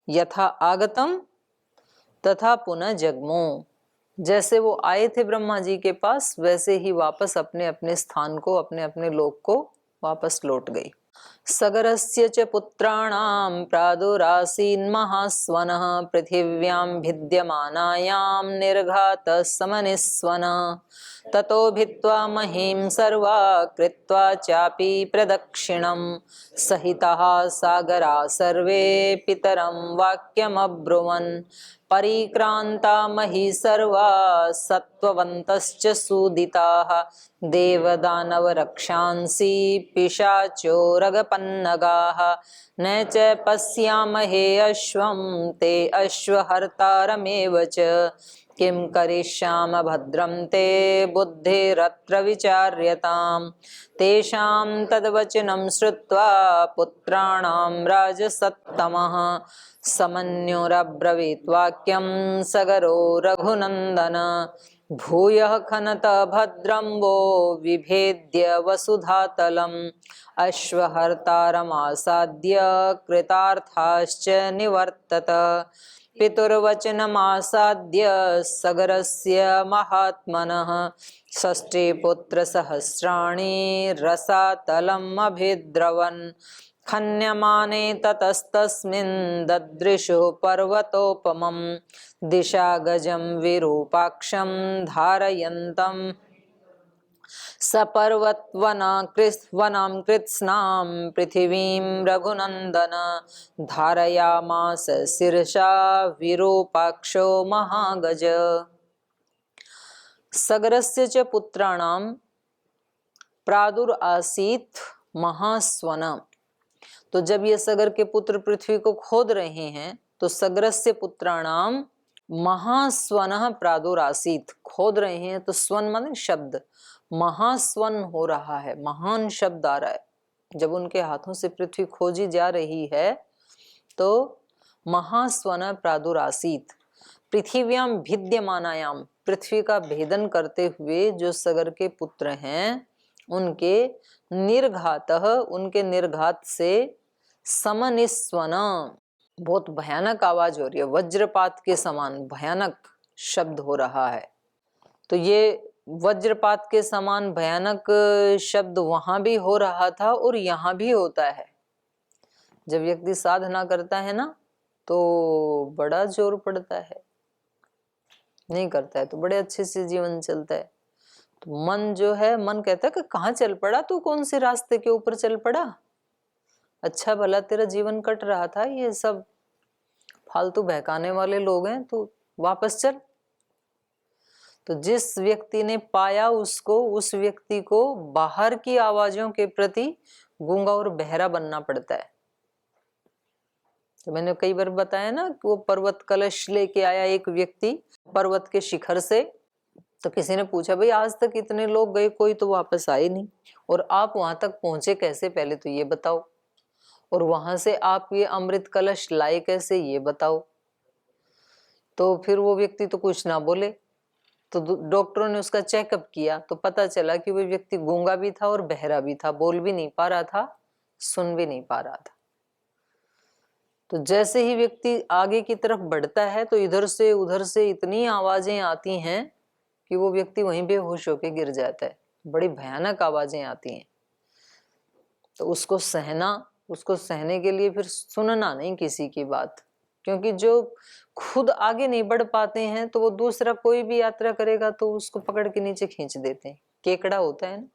यथा आगतम तथा पुनः जग्मो। जैसे वो आए थे ब्रह्मा जी के पास, वैसे ही वापस अपने अपने स्थान को, अपने अपने लोक को वापस लौट गई। सगरस्य च पुत्राणां प्रादुरासीन्महास्वनः पृथिव्यां भिद्यमानायां निर्घातः समनिस्वनः ततो भित्त्वा महीं सर्वा कृत्वा चापि प्रदक्षिणं सहिताः सागरा सर्वे पितरं वाक्यमब्रुवन् परिक्रांता मही सर्वा सत्त्ववन्तश्च सूदिताः देवदानव रक्षांसि पिशाचोरगपन्नगाः न च पश्यामहे अश्वं ते अश्वहर्तारमेव च किं करिष्याम भद्रं ते बुद्धिरत्र विचार्यताम् तेषां तद्वचनं श्रुत्वा पुत्राणां राजसत्तमः समन्योरब्रवीत् वाक्यं सगरो रघुनन्दन भूयः खनतः भद्रं वो विभेद्य वसुधातलम् अश्वहर्तारमासाद्य कृतार्थाश्च निवर्तत पितुर्वचनमासाद्य सगरस्य महात्मनः षष्ठे पुत्रसहस्राणि रसातलम् अभिद्रवन् खन्यमाने ततस्तस्मिन् ददृशुः पर्वतोपमं दिशा गजं विरूपाक्षं धारयन्तं सपर्वतवनां कृत्स्नां पृथिवीं रघुनन्दन धारयामास शीर्षा विरूपाक्षो महागज। सगरस्य च पुत्राणां प्रादुरासीत् महास्वन। तो जब ये सगर के पुत्र पृथ्वी को खोद रहे हैं तो सगरस्य पुत्राणाम महास्वन प्रादुरासीत, खोद रहे हैं तो स्वन माने शब्द, महास्वन हो रहा है, महान शब्द आ रहा है। जब उनके हाथों से पृथ्वी खोजी जा रही है तो महास्वन प्रादुरासीत पृथिव्याम भिद्यमानायाम, पृथ्वी का भेदन करते हुए जो सगर के पुत्र हैं उनके निर्घातः, उनके निर्घात से समनिस्वन, बहुत भयानक आवाज हो रही है, वज्रपात के समान भयानक शब्द हो रहा है। तो ये वज्रपात के समान भयानक शब्द वहां भी हो रहा था और यहाँ भी होता है। जब व्यक्ति साधना करता है ना तो बड़ा जोर पड़ता है, नहीं करता है तो बड़े अच्छे से जीवन चलता है। तो मन जो है, मन कहता है कि कहाँ चल पड़ा तू, कौन से रास्ते के ऊपर चल पड़ा, अच्छा भला तेरा जीवन कट रहा था, ये सब फालतू बहकाने वाले लोग हैं, तू वापस चल। तो जिस व्यक्ति ने पाया उसको, उस व्यक्ति को बाहर की आवाजों के प्रति गूंगा और बहरा बनना पड़ता है। तो मैंने कई बार बताया ना कि वो पर्वत कलश लेके आया एक व्यक्ति पर्वत के शिखर से, तो किसी ने पूछा भाई आज तक इतने लोग गए कोई तो वापस आए नहीं, और आप वहां तक पहुंचे कैसे, पहले तो ये बताओ, और वहां से आप ये अमृत कलश लाए कैसे, ये बताओ। तो फिर वो व्यक्ति तो कुछ ना बोले। तो डॉक्टरों ने उसका चेकअप किया तो पता चला कि वो व्यक्ति गूंगा भी था और बहरा भी था, बोल भी नहीं पा रहा था, सुन भी नहीं पा रहा था। तो जैसे ही व्यक्ति आगे की तरफ बढ़ता है तो इधर से उधर से इतनी आवाजें आती हैं कि वो व्यक्ति वहीं बेहोश होकर गिर जाता है, बड़ी भयानक आवाजें आती हैं। तो उसको सहना, उसको सहने के लिए फिर सुनना नहीं किसी की बात, क्योंकि जो खुद आगे नहीं बढ़ पाते हैं तो वो दूसरा कोई भी यात्रा करेगा तो उसको पकड़ के नीचे खींच देते हैं, केकड़ा होता है ना।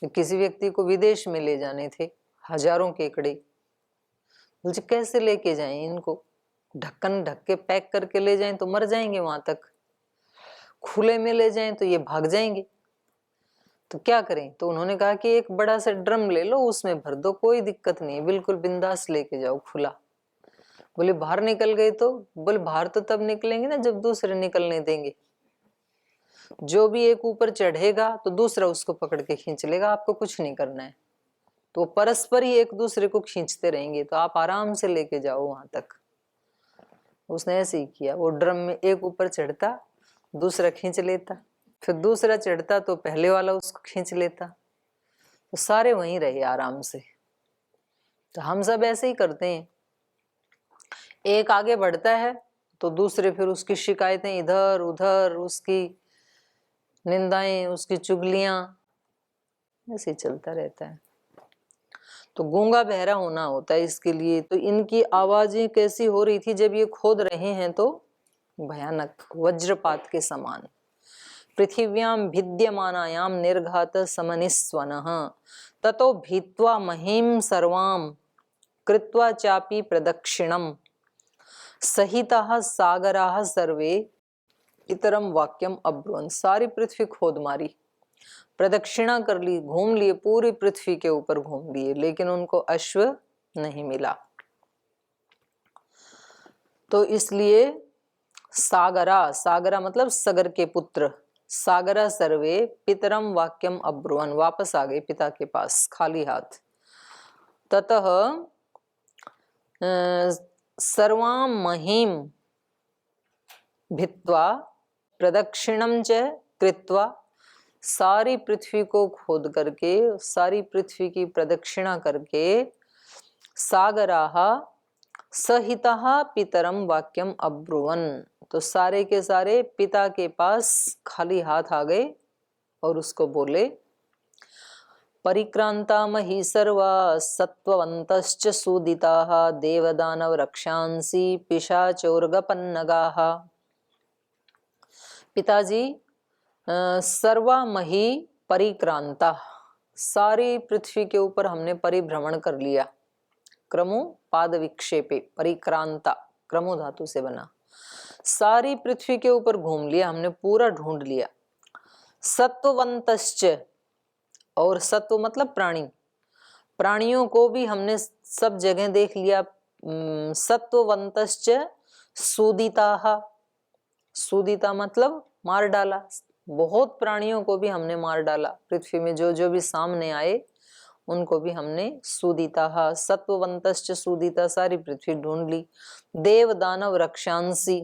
तो किसी व्यक्ति को विदेश में ले जाने थे, हजारों केकड़े, मुझे कैसे लेके जाएं इनको, ढक्कन ढक के पैक करके ले जाएं तो मर जाएंगे वहां तक, खुले में ले जाएं तो ये भाग जाएंगे, तो क्या करें। तो उन्होंने कहा कि एक बड़ा सा ड्रम ले लो, उसमें भर दो, कोई दिक्कत नहीं, बिल्कुल बिंदास लेके जाओ खुला। बोले बाहर निकल गए तो, बोले बाहर तो तब निकलेंगे ना जब दूसरे निकलने देंगे, जो भी एक ऊपर चढ़ेगा तो दूसरा उसको पकड़ के खींच लेगा, आपको कुछ नहीं करना है। तो परस्पर ही एक दूसरे को खींचते रहेंगे, तो आप आराम से लेके जाओ वहां तक। उसने ऐसे ही किया, वो ड्रम में एक ऊपर चढ़ता, दूसरा खींच लेता, फिर दूसरा चढ़ता तो पहले वाला उसको खींच लेता, तो सारे वहीं रहे आराम से। तो हम सब ऐसे ही करते हैं, एक आगे बढ़ता है तो दूसरे फिर उसकी शिकायतें इधर उधर, उसकी निंदाएं, उसकी चुगलियां, ऐसे ही चलता रहता है। तो गूंगा बहरा होना होता है इसके लिए। तो इनकी आवाजें कैसी हो रही थी जब ये खोद रहे हैं, तो भयानक, वज्रपात के समान। पृथिव्याम भिद्यमानायाम निर्घात समनिस्वनः ततो भीत्वा महीम सर्वाम कृत्वा चापि प्रदक्षिणम सहिताः सागराः सर्वे इतरम वाक्यम अब्रुवन्। सारी पृथ्वी खोद मारी, प्रदक्षिणा कर ली, घूम लिए, पूरी पृथ्वी के ऊपर घूम लिए, लेकिन उनको अश्व नहीं मिला। तो इसलिए सागरा, सागरा मतलब सगर के पुत्र, सागरा सर्वे पितरम वाक्यम अब्रुवन्, वापस आ गए पिता के पास खाली हाथ। ततः सर्वां महीम भित्वा प्रदक्षिणम च कृत्वा, सारी पृथ्वी को खोद करके, सारी पृथ्वी की प्रदक्षिणा करके, सागराः सहितः पितरम वाक्यम अब्रुवन्, तो सारे के सारे पिता के पास खाली हाथ आ गए और उसको बोले, परिक्रांता मही सर्वा सत्ववन्तश्च सूदिताः देवदानव रक्षांसि पिशाचोर्गपन्नगाः। पिताजी, सर्वा मही परिक्रांता, सारी पृथ्वी के ऊपर हमने परिभ्रमण कर लिया। क्रमु पाद विक्षेपे, परिक्रांता क्रमु धातु से बना। सारी पृथ्वी के ऊपर घूम लिया हमने, पूरा ढूंढ लिया। सत्ववंतश्च, और सत्व मतलब प्राणी, प्राणियों को भी हमने सब जगह देख लिया। सत्ववंतश्च सूदिताः, सूदिता मतलब मार डाला, बहुत प्राणियों को भी हमने मार डाला। पृथ्वी में जो जो भी सामने आए उनको भी हमने सूदिता, सत्ववंतश्च सूदिता, सारी पृथ्वी ढूंढ ली। देव दानव रक्षांसी,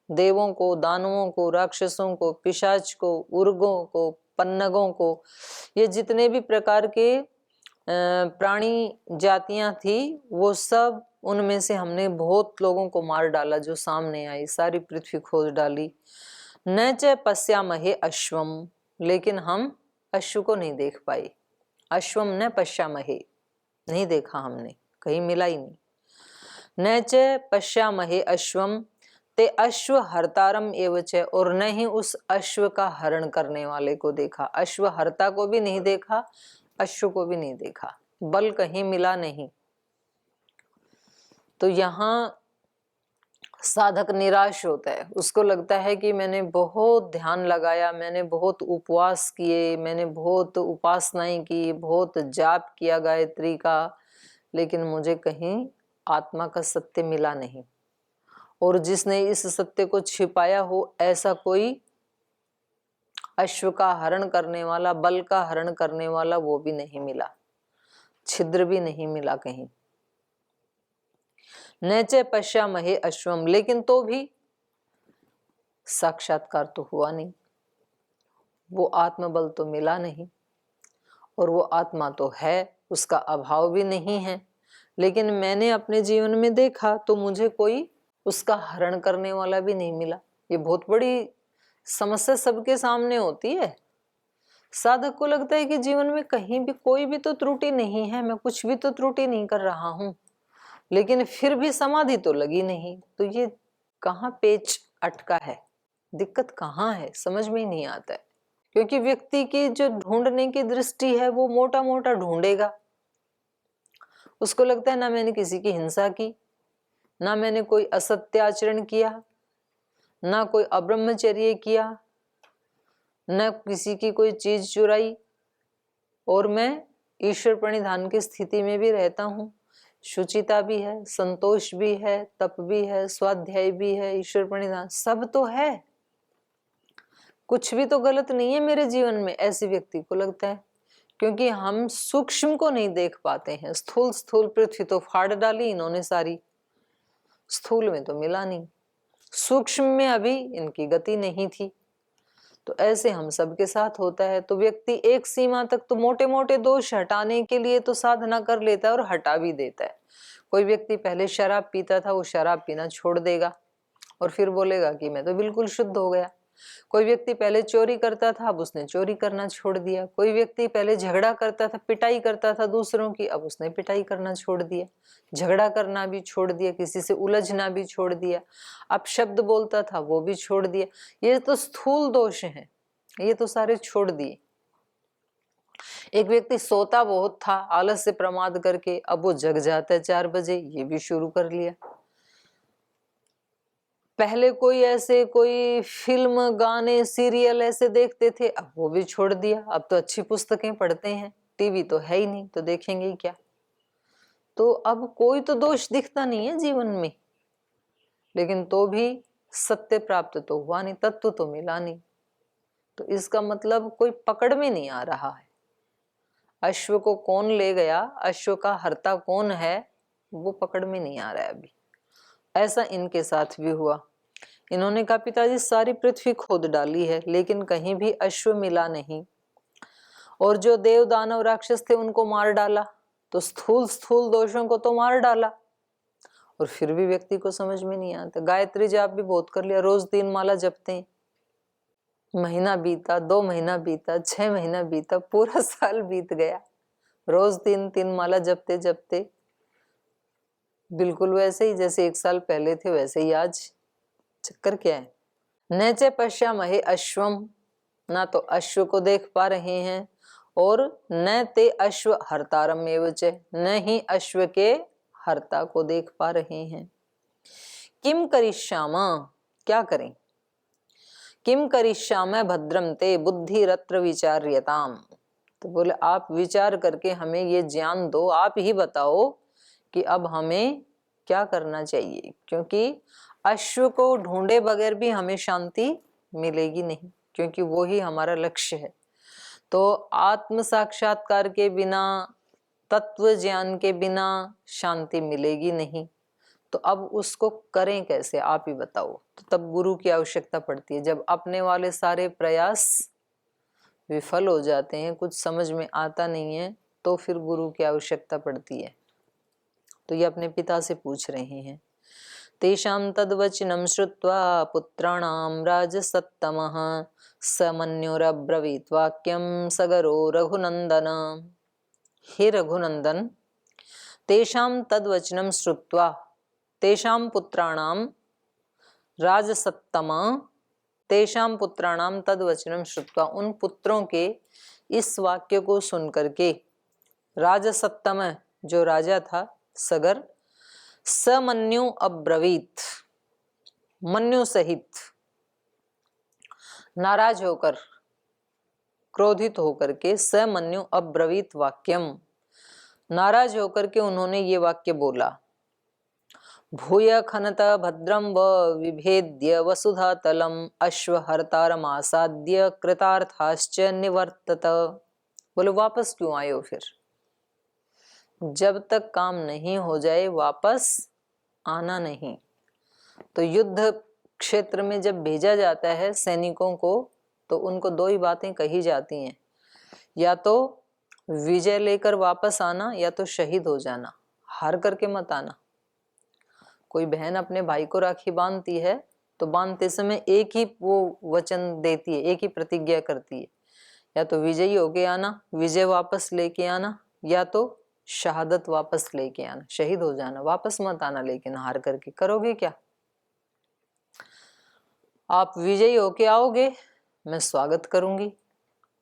देवों को, दानवों को, राक्षसों को, पिशाच को, उर्गों को, पन्नगों को, ये जितने भी प्रकार के प्राणी जातियां थी वो सब, उनमें से हमने बहुत लोगों को मार डाला जो सामने आई, सारी पृथ्वी खोज डाली। न च पश्यामहे अश्वम, लेकिन हम अश्व को नहीं देख पाए। अश्वम न पश्यामहे, नहीं देखा हमने, कहीं मिला ही नहीं। न च पश्यामहे अश्वम ते अश्व हरतारम एव च, और न ही उस अश्व का हरण करने वाले को देखा। अश्व हरता को भी नहीं देखा, अश्व को भी नहीं देखा, बल कहीं मिला नहीं। तो यहाँ साधक निराश होता है, उसको लगता है कि मैंने बहुत ध्यान लगाया, मैंने बहुत उपवास किए, मैंने बहुत उपासनाएं की, बहुत जाप किया गायत्री का, लेकिन मुझे कहीं आत्मा का सत्य मिला नहीं। और जिसने इस सत्य को छिपाया हो, ऐसा कोई अश्व का हरण करने वाला, बल का हरण करने वाला, वो भी नहीं मिला, छिद्र भी नहीं मिला कहीं। न च पश्यामहे अश्वम, लेकिन तो भी साक्षात्कार तो हुआ नहीं, वो आत्मबल तो मिला नहीं, और वो आत्मा तो है, उसका अभाव भी नहीं है, लेकिन मैंने अपने जीवन में देखा तो मुझे कोई उसका हरण करने वाला भी नहीं मिला। ये बहुत बड़ी समस्या सबके सामने होती है। साधक को लगता है कि जीवन में कहीं भी कोई भी तो त्रुटि नहीं है, मैं कुछ भी तो त्रुटि नहीं कर रहा हूं, लेकिन फिर भी समाधि तो लगी नहीं। तो ये कहाँ पेच अटका है, दिक्कत कहाँ है, समझ में ही नहीं आता है। क्योंकि व्यक्ति की जो ढूंढने की दृष्टि है वो मोटा मोटा ढूंढेगा। उसको लगता है ना मैंने किसी की हिंसा की, ना मैंने कोई असत्य आचरण किया, ना कोई अब्रह्मचर्य किया, न किसी की कोई चीज चुराई, और मैं ईश्वर प्रणिधान की स्थिति में भी रहता हूँ। शुचिता भी है, संतोष भी है, तप भी है, स्वाध्याय भी है, ईश्वर प्रणिधान सब तो है, कुछ भी तो गलत नहीं है मेरे जीवन में, ऐसे व्यक्ति को लगता है। क्योंकि हम सूक्ष्म को नहीं देख पाते हैं। स्थूल स्थूल पृथ्वी तो फाड़ डाली इन्होंने सारी, स्थूल में तो मिला नहीं, सूक्ष्म में अभी इनकी गति नहीं थी। तो ऐसे हम सबके साथ होता है। तो व्यक्ति एक सीमा तक तो मोटे मोटे दोष हटाने के लिए तो साधना कर लेता है और हटा भी देता है। कोई व्यक्ति पहले शराब पीता था, वो शराब पीना छोड़ देगा और फिर बोलेगा कि मैं तो बिल्कुल शुद्ध हो गया। कोई व्यक्ति पहले चोरी करता था, अब उसने चोरी करना छोड़ दिया। कोई व्यक्ति पहले झगड़ा करता था, पिटाई करता था दूसरों की, अब उसने पिटाई करना छोड़ दिया, झगड़ा करना भी छोड़ दिया, किसी से उलझना भी छोड़ दिया, अब शब्द बोलता था वो भी छोड़ दिया। ये तो स्थूल दोष हैं, ये तो सारे छोड़ दिए। एक व्यक्ति सोता बहुत था आलस से प्रमाद करके, अब वो जग जाता है 4 बजे, ये भी शुरू कर लिया। पहले कोई फिल्म गाने सीरियल ऐसे देखते थे, अब वो भी छोड़ दिया। अब तो अच्छी पुस्तकें पढ़ते हैं, टीवी तो है ही नहीं तो देखेंगे ही क्या। तो अब कोई तो दोष दिखता नहीं है जीवन में, लेकिन तो भी सत्य प्राप्त तो हुआ नहीं, तत्व तो मिला नहीं। तो इसका मतलब कोई पकड़ में नहीं आ रहा है। अश्व को कौन ले गया, अश्व का हर्ता कौन है, वो पकड़ में नहीं आ रहा है अभी। ऐसा इनके साथ भी हुआ। इन्होंने कहा पिताजी सारी पृथ्वी खोद डाली है, लेकिन कहीं भी अश्व मिला नहीं, और जो देव दानव राक्षस थे उनको मार डाला, तो स्थूल स्थूल दोषों को तो मार डाला, और फिर भी व्यक्ति को समझ में नहीं आता। गायत्री जाप भी बहुत कर लिया, रोज 3 माला जपते हैं। महीना बीता, 2 महीना बीता, 6 महीना बीता, पूरा साल बीत गया, रोज 3 माला जपते जपते बिल्कुल वैसे ही जैसे 1 साल पहले थे, वैसे ही आज। चक्कर क्या है? न च पश्यामहे अश्वम, ना तो अश्व को देख पा रहे हैं, और न ते अश्व हर्तारम एव च, न ही अश्व के हर्ता को देख पा रहे हैं। किम करिष्यामा, क्या करें? किम करिष्याम भद्रम ते बुद्धि रत्र विचार्यताम। तो बोले आप विचार करके हमें ये ज्ञान दो, आप ही बताओ कि अब हमें क्या करना चाहिए, क्योंकि अश्व को ढूंढे बगैर भी हमें शांति मिलेगी नहीं, क्योंकि वो ही हमारा लक्ष्य है। तो आत्म साक्षात्कार के बिना, तत्व ज्ञान के बिना शांति मिलेगी नहीं। तो अब उसको करें कैसे, आप ही बताओ। तो तब गुरु की आवश्यकता पड़ती है। जब अपने वाले सारे प्रयास विफल हो जाते हैं, कुछ समझ में आता नहीं है, तो फिर गुरु की आवश्यकता पड़ती है। तो ये अपने पिता से पूछ रहे हैं। तेषां तद्वचनं श्रुत्वा पुत्राणां राजसत्तमः समन्योरब्रवीत् वाक्यं सगरो रघुनंदन। हे रघुनंदन, तेषां तद्वचनं श्रुत्वा, तेषां पुत्राणां राजसत्तम, तेषां पुत्राणां तद्वचनं श्रुत्वा, उन पुत्रों के इस वाक्य को सुनकर के, राजसत्तम जो राजा था सगर, समन्यु अब्रवीत, मन्यु सहित नाराज होकर, क्रोधित होकर के, समन्यु अब्रवीत वाक्यम, नाराज होकर के उन्होंने ये वाक्य बोला। भूय खनत भद्रम व विभेद्य वसुधा तलम अश्वहर्तारमासाद्य कृतार्थाश्च निवर्तत। बोले वापस क्यों आए हो? फिर जब तक काम नहीं हो जाए वापस आना नहीं। तो युद्ध क्षेत्र में जब भेजा जाता है सैनिकों को, तो उनको 2 ही बातें कही जाती हैं, या तो विजय लेकर वापस आना, या तो शहीद हो जाना, हार करके मत आना। कोई बहन अपने भाई को राखी बांधती है तो बांधते समय एक ही वो वचन देती है, एक ही प्रतिज्ञा करती है, या तो विजयी होके आना, विजय वापस लेके आना, या तो शहादत वापस लेके आना, शहीद हो जाना, वापस मत आना। लेकिन हार करके करोगे क्या? आप विजयी होके आओगे, मैं स्वागत करूंगी।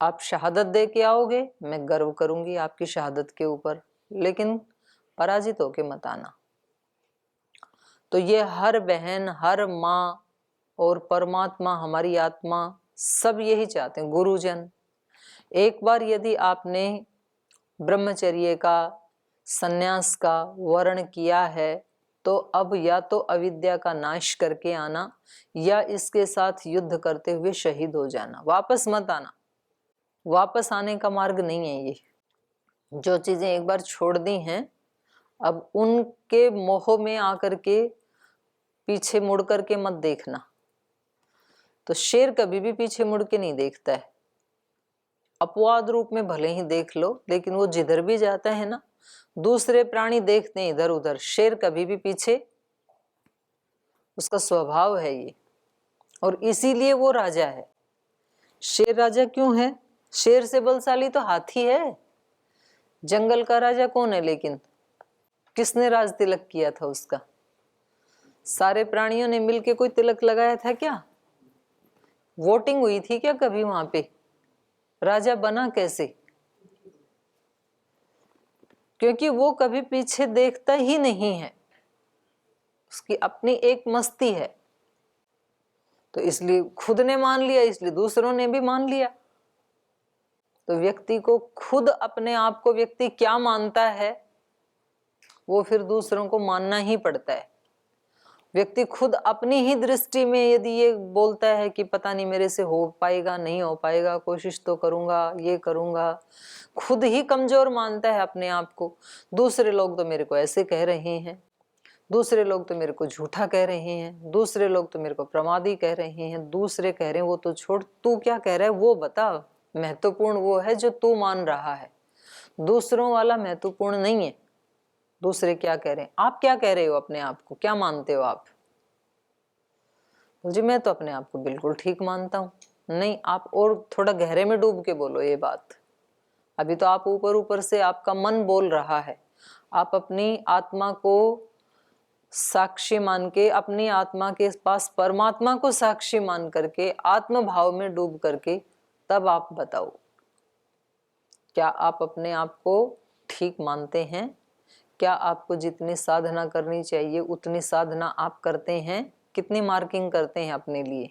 आप शहादत दे के आओगे, मैं गर्व करूंगी आपकी शहादत के ऊपर, लेकिन पराजित होके मत आना। तो ये हर बहन, हर माँ और परमात्मा, हमारी आत्मा, सब यही चाहते हैं। गुरुजन, एक बार यदि आपने ब्रह्मचर्य का, संन्यास का वर्ण किया है, तो अब या तो अविद्या का नाश करके आना, या इसके साथ युद्ध करते हुए शहीद हो जाना, वापस मत आना। वापस आने का मार्ग नहीं है ये। जो चीजें एक बार छोड़ दी हैं, अब उनके मोह में आकर के पीछे मुड़ करके मत देखना। तो तो शेर कभी भी पीछे मुड़ के नहीं देखता है, अपवाद रूप में भले ही देख लो, लेकिन वो जिधर भी जाता है ना, दूसरे प्राणी देखते हैं इधर उधर, शेर कभी भी पीछे, उसका स्वभाव है ये, और इसीलिए वो राजा है। शेर राजा क्यों है? शेर से बलशाली तो हाथी है। जंगल का राजा कौन है? लेकिन किसने राज तिलक किया था उसका? सारे प्राणियों ने मिलके कोई तिलक लगाया था क्या? वोटिंग हुई थी क्या कभी वहां पे? राजा बना कैसे? क्योंकि वो कभी पीछे देखता ही नहीं है, उसकी अपनी एक मस्ती है। तो इसलिए खुद ने मान लिया, इसलिए दूसरों ने भी मान लिया। तो व्यक्ति को खुद अपने आप को व्यक्ति क्या मानता है, वो फिर दूसरों को मानना ही पड़ता है। व्यक्ति खुद अपनी ही दृष्टि में यदि ये बोलता है कि पता नहीं मेरे से हो पाएगा, नहीं हो पाएगा, कोशिश तो करूंगा, ये करूंगा, खुद ही कमजोर मानता है अपने आप को। दूसरे लोग तो मेरे को ऐसे कह रहे हैं, दूसरे लोग तो मेरे को झूठा कह रहे हैं, दूसरे लोग तो मेरे को प्रमादी कह रहे हैं, दूसरे कह रहे हैं, वो तो छोड़, तू क्या कह रहा है वो बता। महत्वपूर्ण वो है जो तू मान रहा है, दूसरों वाला महत्वपूर्ण नहीं है। दूसरे क्या कह रहे हैं, आप क्या कह रहे हो, अपने आप को क्या मानते हो आप? जी मैं तो अपने आप को बिल्कुल ठीक मानता हूँ। नहीं, आप और थोड़ा गहरे में डूब के बोलो ये बात। अभी तो आप ऊपर ऊपर से आपका मन बोल रहा है, आप अपनी आत्मा को साक्षी मान के, अपनी आत्मा के पास परमात्मा को साक्षी मान करके, आत्म भाव में डूब करके तब आप बताओ, क्या आप अपने आप को ठीक मानते हैं? क्या आपको जितनी साधना करनी चाहिए उतनी साधना आप करते हैं? कितनी मार्किंग करते हैं अपने लिए?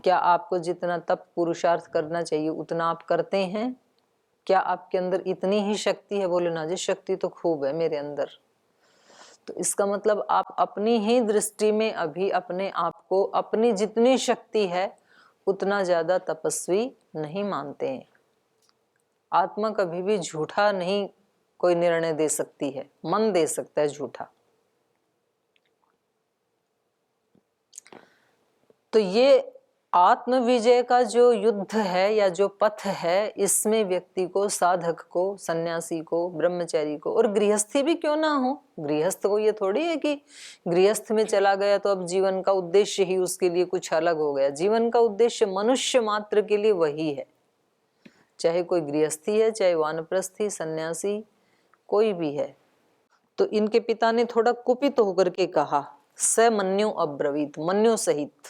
क्या आपको जितना तप पुरुषार्थ करना चाहिए उतना आप करते हैं? क्या आपके अंदर इतनी ही शक्ति है? बोले ना जी शक्ति तो खूब है मेरे अंदर। तो इसका मतलब आप अपनी ही दृष्टि में अभी अपने आप को अपनी जितनी शक्ति है उतना ज्यादा तपस्वी नहीं मानते हैं। आत्मा कभी भी झूठा नहीं कोई निर्णय दे सकती है, मन दे सकता है झूठा। तो ये आत्म विजय का जो युद्ध है या जो पथ है, इसमें व्यक्ति को, साधक को, सन्यासी को, ब्रह्मचारी को, और गृहस्थी भी क्यों ना हो, गृहस्थ को ये थोड़ी है कि गृहस्थ में चला गया तो अब जीवन का उद्देश्य ही उसके लिए कुछ अलग हो गया। जीवन का उद्देश्य मनुष्य मात्र के लिए वही है, चाहे कोई गृहस्थी है, चाहे वानप्रस्थी, सन्यासी, कोई भी है। तो इनके पिता ने थोड़ा कुपित होकर के कहा, स मन्यु अब्रवीत, मन्यु सहित,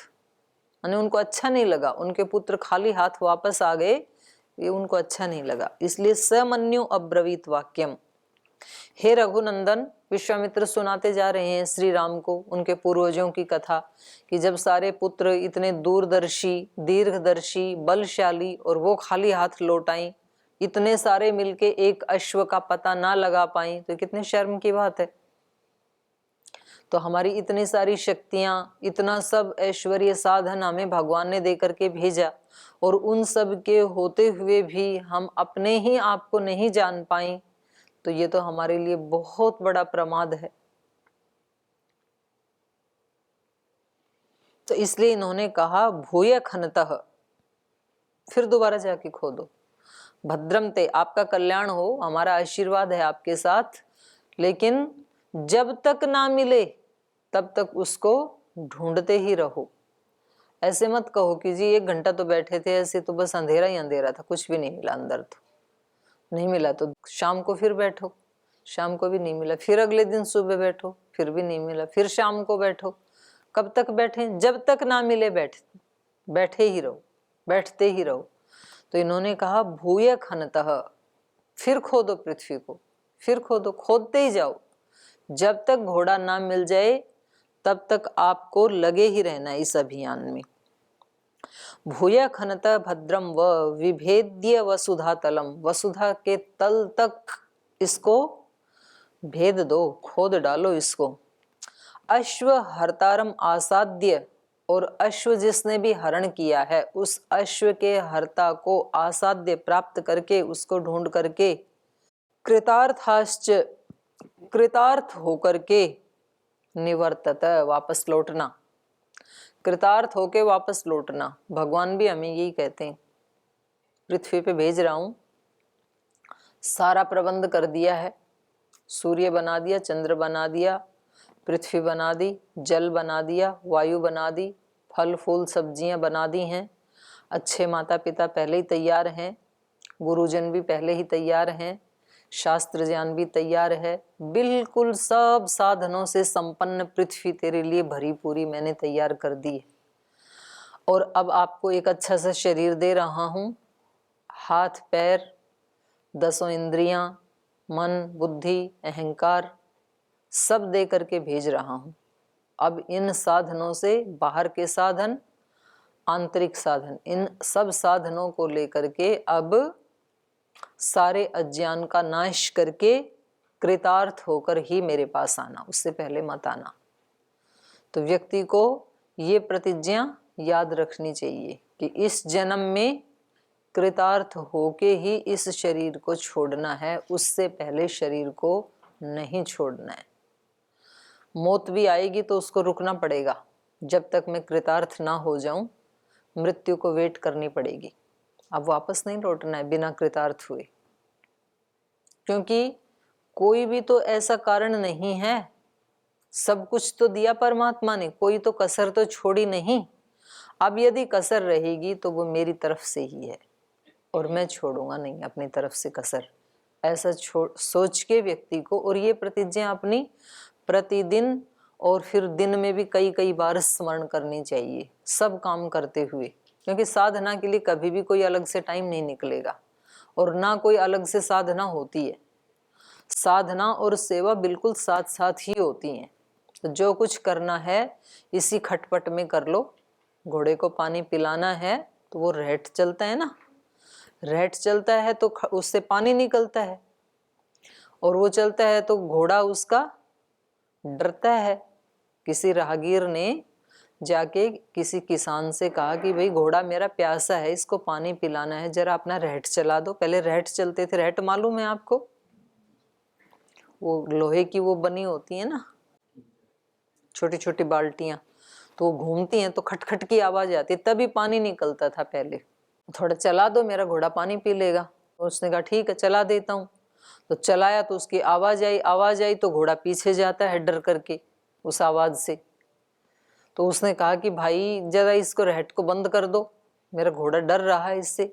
यानी उनको अच्छा नहीं लगा, उनके पुत्र खाली हाथ वापस आ गए, ये उनको अच्छा नहीं लगा। इसलिए स मन्यु अब्रवीत वाक्यम, हे रघुनंदन, विश्वामित्र सुनाते जा रहे हैं श्री राम को उनके पूर्वजों की कथा, कि जब सारे पुत्र इतने दूरदर्शी, दीर्घदर्शी, बलशाली, और वो खाली हाथ लौट आई, इतने सारे मिलके एक अश्व का पता ना लगा पाई, तो कितने शर्म की बात है। तो हमारी इतनी सारी शक्तियां, इतना सब ऐश्वर्य साधन हमें भगवान ने दे करके भेजा, और उन सब के होते हुए भी हम अपने ही आप को नहीं जान पाए, तो ये तो हमारे लिए बहुत बड़ा प्रमाद है। तो इसलिए इन्होंने कहा भूय खनतः, फिर दोबारा जाके खोदो, भद्रम ते, आपका कल्याण हो, हमारा आशीर्वाद है आपके साथ, लेकिन जब तक ना मिले तब तक उसको ढूंढते ही रहो। ऐसे मत कहो कि जी 1 घंटा तो बैठे थे, ऐसे तो बस अंधेरा ही अंधेरा था, कुछ भी नहीं मिला अंदर, तो नहीं मिला तो शाम को फिर बैठो, शाम को भी नहीं मिला, फिर अगले दिन सुबह बैठो, फिर भी नहीं मिला, फिर शाम को बैठो। कब तक बैठे? जब तक ना मिले बैठे ही रहो, बैठते ही रहो। तो इन्होंने कहा भूय खनतः, फिर खोदो पृथ्वी को, फिर खोदो, खोदते ही जाओ, जब तक घोड़ा ना मिल जाए तब तक आपको लगे ही रहना इस अभियान में। भूय खनतः भद्रम व विभेद्य वसुधा तलम, वसुधा के तल तक इसको भेद दो, खोद डालो इसको। अश्व हरतारम आसाद्य, और अश्व जिसने भी हरण किया है उस अश्व के हर्ता को आसाद्य प्राप्त करके, उसको ढूंढ करके, कृतार्थाश्च, कृतार्थ होकर के, निवर्तत, वापस लौटना। कृतार्थ होके वापस लौटना। भगवान भी हमें यही कहते हैं, पृथ्वी पे भेज रहा हूं, सारा प्रबंध कर दिया है, सूर्य बना दिया, चंद्र बना दिया, पृथ्वी बना दी, जल बना दिया, वायु बना दी, फल फूल सब्जियां बना दी हैं, अच्छे माता पिता पहले ही तैयार हैं, गुरुजन भी पहले ही तैयार हैं, शास्त्र ज्ञान भी तैयार है, बिल्कुल सब साधनों से संपन्न पृथ्वी तेरे लिए भरी पूरी मैंने तैयार कर दी है। और अब आपको एक अच्छा सा शरीर दे रहा हूँ, हाथ पैर, 10 इंद्रियां, मन बुद्धि अहंकार सब दे करके भेज रहा हूँ। अब इन साधनों से, बाहर के साधन, आंतरिक साधन, इन सब साधनों को लेकर के अब सारे अज्ञान का नाश करके कृतार्थ होकर ही मेरे पास आना, उससे पहले मत आना। तो व्यक्ति को ये प्रतिज्ञा याद रखनी चाहिए कि इस जन्म में कृतार्थ होके ही इस शरीर को छोड़ना है, उससे पहले शरीर को नहीं छोड़ना है। मौत भी आएगी तो उसको रुकना पड़ेगा, जब तक मैं कृतार्थ ना हो जाऊं मृत्यु को वेट करनी पड़ेगी। अब वापस नहीं लौटना है बिना कृतार्थ हुए, क्योंकि कोई भी तो ऐसा कारण नहीं है, सब कुछ तो दिया परमात्मा ने, कोई तो कसर तो छोड़ी नहीं। अब यदि कसर रहेगी तो वो मेरी तरफ से ही है और मैं छोड़ूंगा नहीं अपनी तरफ से कसर, ऐसा सोच के व्यक्ति को, और ये प्रतिज्ञा अपनी प्रतिदिन और फिर दिन में भी कई कई बार स्मरण करनी चाहिए, सब काम करते हुए। क्योंकि साधना के लिए कभी भी कोई अलग से टाइम नहीं निकलेगा और ना कोई अलग से साधना होती है। साधना और सेवा बिल्कुल साथ साथ ही होती हैं। तो जो कुछ करना है इसी खटपट में कर लो। घोड़े को पानी पिलाना है तो वो रहट चलता है ना, रहट चलता है तो उससे पानी निकलता है, और वो चलता है तो घोड़ा उसका डरता है। किसी राहगीर ने जाके किसी किसान से कहा कि भाई घोड़ा मेरा प्यासा है, इसको पानी पिलाना है, जरा अपना रहट चला दो। पहले रहट चलते थे, रहट मालूम है आपको, वो लोहे की वो बनी होती है ना, छोटी छोटी बाल्टियां, तो वो घूमती हैं तो खटखट की आवाज आती है, तभी पानी निकलता था पहले। थोड़ा चला दो, मेरा घोड़ा पानी पी लेगा। उसने कहा ठीक है चला देता हूँ। तो चलाया तो उसकी आवाज आई तो घोड़ा पीछे जाता है डर करके उस आवाज से। तो उसने कहा कि भाई जरा इसको रहट को बंद कर दो, मेरा घोड़ा डर रहा है, इससे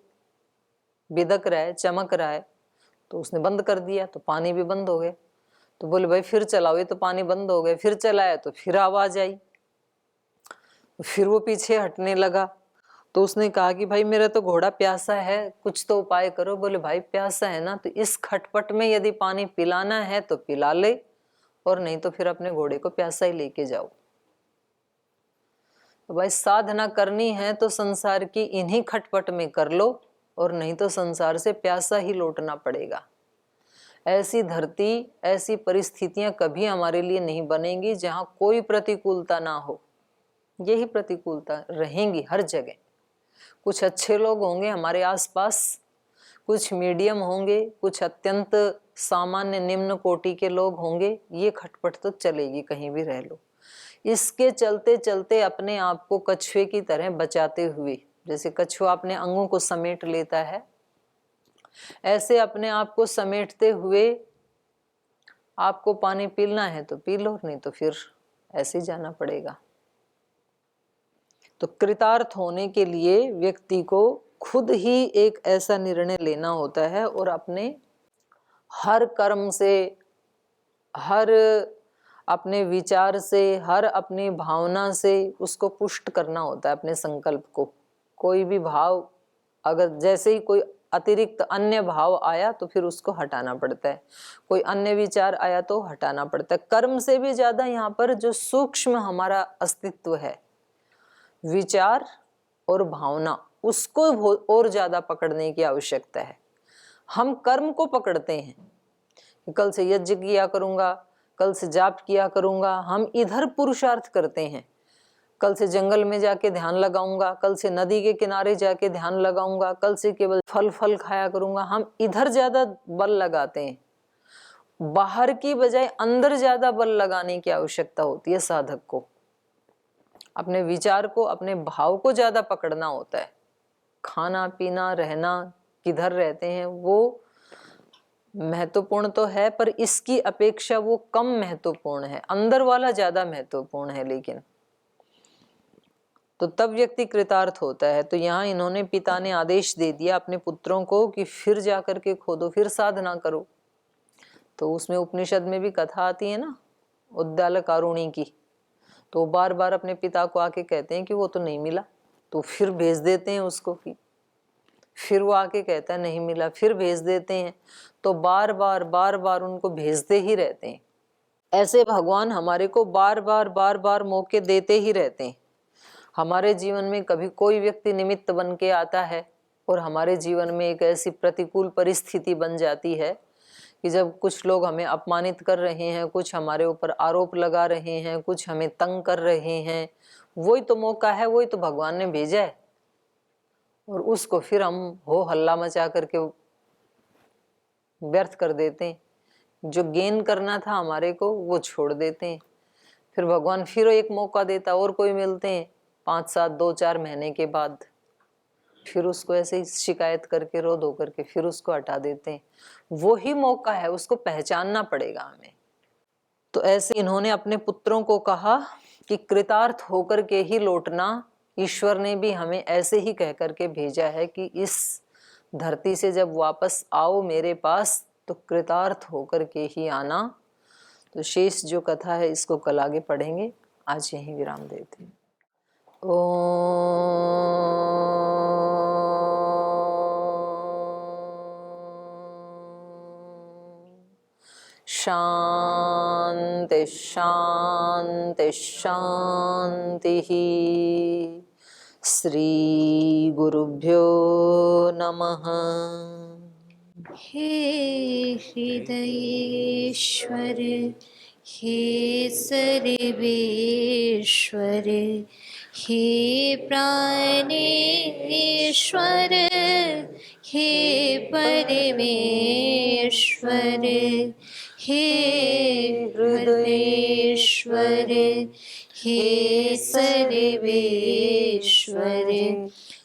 बिदक रहा है, चमक रहा है। तो उसने बंद कर दिया तो पानी भी बंद हो गया। तो बोले भाई फिर चलाओ, ये तो पानी बंद हो गया। फिर चलाया तो फिर आवाज आई, फिर वो पीछे हटने लगा। तो उसने कहा कि भाई मेरा तो घोड़ा प्यासा है, कुछ तो उपाय करो। बोले भाई प्यासा है ना तो इस खटपट में यदि पानी पिलाना है तो पिला ले, और नहीं तो फिर अपने घोड़े को प्यासा ही लेके जाओ। तो भाई साधना करनी है तो संसार की इन्हीं खटपट में कर लो, और नहीं तो संसार से प्यासा ही लौटना पड़ेगा। ऐसी धरती, ऐसी परिस्थितियां कभी हमारे लिए नहीं बनेंगी जहां कोई प्रतिकूलता ना हो। यही प्रतिकूलता रहेंगी हर जगह। कुछ अच्छे लोग होंगे हमारे आसपास, कुछ मीडियम होंगे, कुछ अत्यंत सामान्य निम्न कोटि के लोग होंगे। ये खटपट तो चलेगी कहीं भी रह लो। इसके चलते चलते अपने आप को कछुए की तरह बचाते हुए, जैसे कछुआ अपने अंगों को समेट लेता है, ऐसे अपने आप को समेटते हुए आपको पानी पीना है तो पी लो, नहीं तो फिर ऐसे ही जाना पड़ेगा। तो कृतार्थ होने के लिए व्यक्ति को खुद ही एक ऐसा निर्णय लेना होता है, और अपने हर कर्म से, हर अपने विचार से, हर अपनी भावना से उसको पुष्ट करना होता है अपने संकल्प को। कोई भी भाव अगर जैसे ही कोई अतिरिक्त अन्य भाव आया तो फिर उसको हटाना पड़ता है, कोई अन्य विचार आया तो हटाना पड़ता है। कर्म से भी ज्यादा यहाँ पर जो सूक्ष्म हमारा अस्तित्व है, विचार और भावना, उसको और ज्यादा पकड़ने की आवश्यकता है। हम कर्म को पकड़ते हैं, कल से यज्ञ किया करूंगा, कल से जाप किया करूंगा, हम इधर पुरुषार्थ करते हैं। कल से जंगल में जाके ध्यान लगाऊंगा, कल से नदी के किनारे जाके ध्यान लगाऊंगा, कल से केवल फल खाया करूंगा। हम इधर ज्यादा बल लगाते हैं, बाहर की बजाय अंदर ज्यादा बल लगाने की आवश्यकता होती है साधक को। अपने विचार को, अपने भाव को ज्यादा पकड़ना होता है। खाना पीना रहना, किधर रहते हैं, वो महत्वपूर्ण तो है, पर इसकी अपेक्षा वो कम महत्वपूर्ण है, अंदर वाला ज्यादा महत्वपूर्ण है। लेकिन तो तब व्यक्ति कृतार्थ होता है। तो यहाँ इन्होंने, पिता ने आदेश दे दिया अपने पुत्रों को कि फिर जाकर के खोदो, फिर साधना करो। तो उसमें उपनिषद में भी कथा आती है ना उद्दालकारुणी की, तो बार बार अपने पिता को आके कहते हैं कि वो तो नहीं मिला, तो फिर भेज देते हैं उसको कि फिर वो आके कहता है नहीं मिला, फिर भेज देते हैं। तो बार बार उनको भेजते ही रहते हैं। ऐसे भगवान हमारे को बार बार मौके देते ही रहते हैं। हमारे जीवन में कभी कोई व्यक्ति निमित्त बन के आता है और हमारे जीवन में एक ऐसी प्रतिकूल परिस्थिति बन जाती है कि जब कुछ लोग हमें अपमानित कर रहे हैं, कुछ हमारे ऊपर आरोप लगा रहे हैं, कुछ हमें तंग कर रहे हैं, वही तो मौका है, वही तो भगवान ने भेजा है। और उसको फिर हम हो हल्ला मचा करके व्यर्थ कर देते हैं। जो गेन करना था हमारे को वो छोड़ देते हैं। फिर भगवान फिर एक मौका देता, और कोई मिलते हैं 5 7 2 4 महीने के बाद, फिर उसको ऐसे ही शिकायत करके रो धो करके फिर उसको हटा देते हैं। वो ही मौका है, उसको पहचानना पड़ेगा हमें। तो ऐसे इन्होंने अपने पुत्रों को कहा कि कृतार्थ होकर के ही लौटना। ईश्वर ने भी हमें ऐसे ही कह करके भेजा है कि इस धरती से जब वापस आओ मेरे पास तो कृतार्थ होकर के ही आना। तो शेष जो कथा है इसको कल आगे पढ़ेंगे। आज यहीं विराम देते हैं। शांति शांति शांति। श्री गुरुभ्यो नमः। हे हृदयेश्वर, हे सर्वेश्वर, हे प्राणेश्वर, हे परमेश्वर, हे हृदयेश्वर, हे सर्वेश्वर,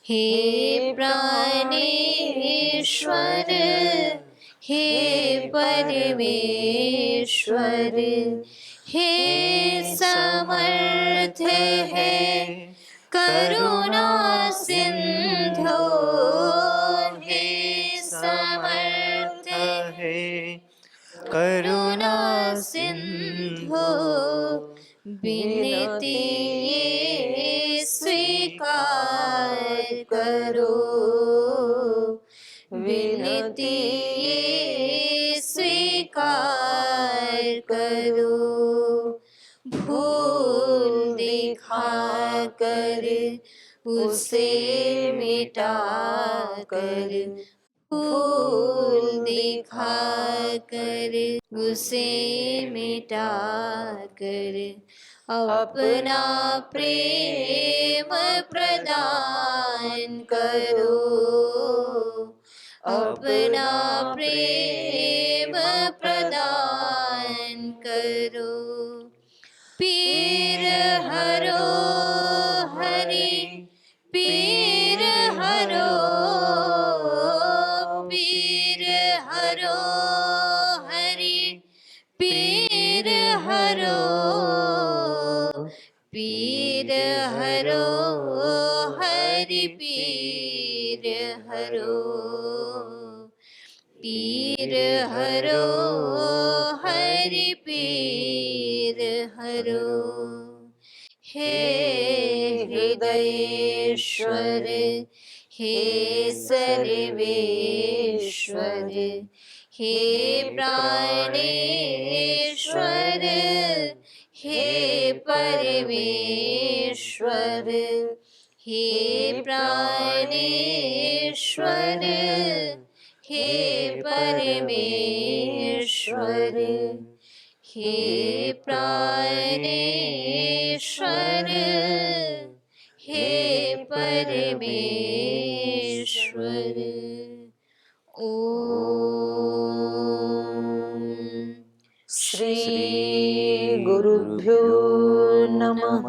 हे प्राणेश्वर, हे परमेश्वर, हे समर्थ है करुणा सिंधु, हे समर्थ है करुणा सिंधु, विनती स्वीकार करो, विनती स्वीकार करो। भूल दिखा कर उसे मिटा कर, भूल दिखा कर उसे मिटा कर, अपना प्रेम प्रदान करो, अपना प्रेम प्रदान करो। पीर हरो हरि, पीर हरो, पीर हरो हरि, पीर हरो, पीर हरो हरि, पीर हरो, पीर हरो हरि, पीर हरो। हे हृदयेश्वर, हे सर्वेश्वर, हे प्राणेश्वर, हे परमेश्वर, हे प्राणेश्वर, हे परमेश्वर, हे प्राणेश्वर, हे परमेश्वर। ओम श्री गुरुभ्यो नमः।